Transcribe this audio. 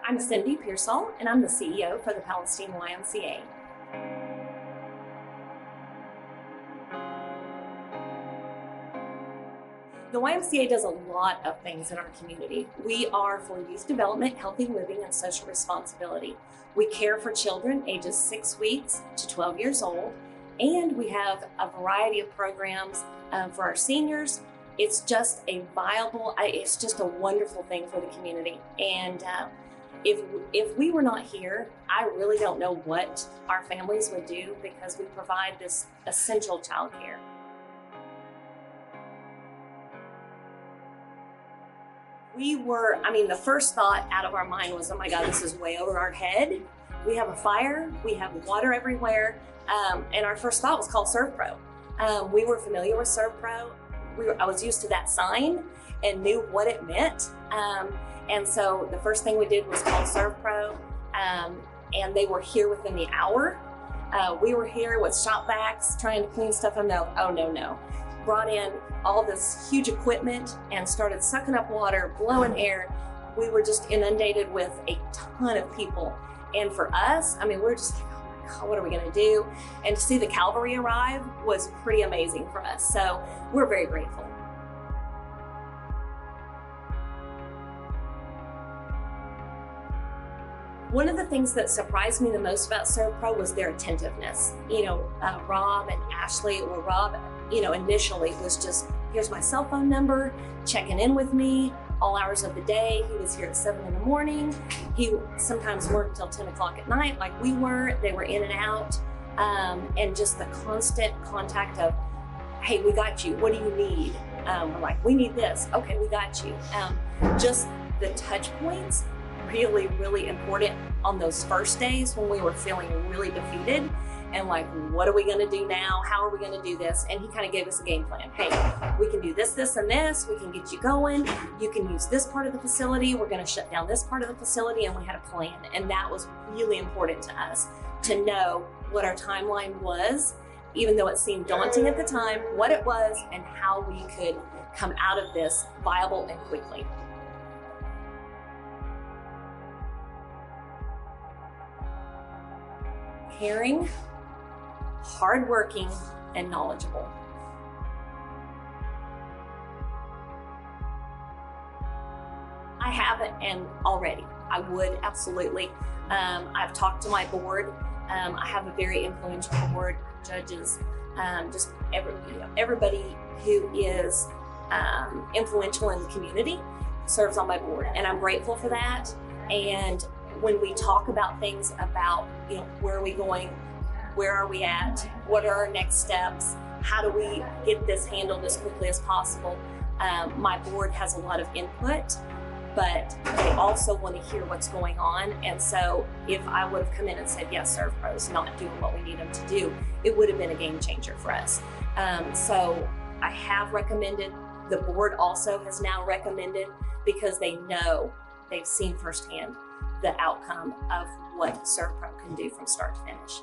I'm Cindy Pearsall, and I'm the CEO for the Palestine YMCA. The YMCA does a lot of things in our community. We are for youth development, healthy living, and social responsibility. We care for children ages 6 weeks to 12 years old, and we have a variety of programs for our seniors. It's just a it's just a wonderful thing for the community. And if we were not here, I really don't know what our families would do, because we provide this essential child care. The first thought out of our mind was, oh my God, this is way over our head. We have a fire, we have water everywhere. And our first thought was call SERVPRO. We were familiar with SERVPRO. I was used to that sign and knew what it meant. And so the first thing we did was call SERVPRO, and they were here within the hour. We were here with shop vacs trying to clean stuff up. No. Brought in all this huge equipment and started sucking up water, blowing air. We were just inundated with a ton of people. And for us, we're just like, oh my God, what are we gonna do? And to see the cavalry arrive was pretty amazing for us. So we're very grateful. One of the things that surprised me the most about SERVPRO was their attentiveness. Rob and Ashley, or Rob, initially was just, here's my cell phone number, checking in with me all hours of the day. He was here at 7 in the morning. He sometimes worked till 10 o'clock at night like we were. They were in and out. And just the constant contact of, hey, we got you, what do you need? We're like, we need this, okay, we got you. Just the touch points, really, really important on those first days when we were feeling really defeated and like, what are we gonna do now? How are we gonna do this? And he kind of gave us a game plan. Hey, we can do this, this, and this. We can get you going. You can use this part of the facility. We're gonna shut down this part of the facility. And we had a plan. And that was really important to us, to know what our timeline was, even though it seemed daunting at the time, what it was and how we could come out of this viable and quickly. Caring, hardworking, and knowledgeable. I haven't, and already I would absolutely. I've talked to my board. I have a very influential board, judges, just everybody who is influential in the community serves on my board, and I'm grateful for that. And when we talk about things about, where are we going? Where are we at? What are our next steps? How do we get this handled as quickly as possible? My board has a lot of input, but they also want to hear what's going on. And so if I would have come in and said, yes, SERVPRO's not doing what we need them to do, it would have been a game changer for us. So I have recommended, the board also has now recommended, because they know, they've seen firsthand the outcome of what SERVPRO can do from start to finish.